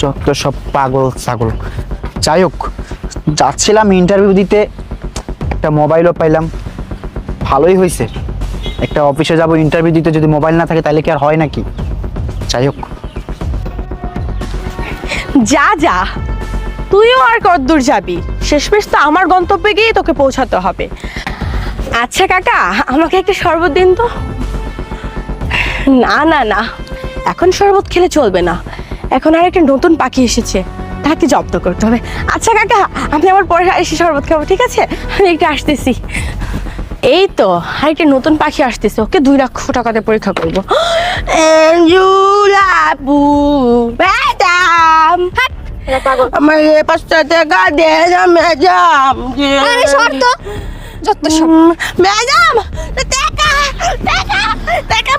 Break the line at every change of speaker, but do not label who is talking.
যত সব পাগল ছাগল। যাই হোক, যাচ্ছিলাম ইন্টারভিউ দিতে, একটা মোবাইলও পাইলাম, ভালোই হয়েছে। একটা অফিসে যাব ইন্টারভিউ দিতে, যদি মোবাইল না থাকে তাহলে কি আর হয় নাকি? যাই হোক,
যা যা, তুইও আর কতদূর যাবি? শেষমেশ তো আমার গন্তব্যে গিয়ে তোকে পৌঁছাতে হবে। আচ্ছা কাকা, আমাকে একটা শরবত দিন তো। না না না, এখন শরবত খেলে চলবে না, এখন আর একটা নতুন পাখি এসেছে, তাকে জব্দ করতে হবে। আচ্ছা কাকা, আমি আবার পরে এসে শরবত খাবো, ঠিক আছে? আমি একটু আসতেছি। এই তো আরেকটা নতুন পাখি আসতেছে, ওকে 2 লাখ টাকাতে পরীক্ষা করবো। আপু, ম্যাডাম, আমার 5টা টাকা দে না ম্যাডাম।
আরে শর্ত, যত সব
ম্যাডাম, টাকা টাকা টাকা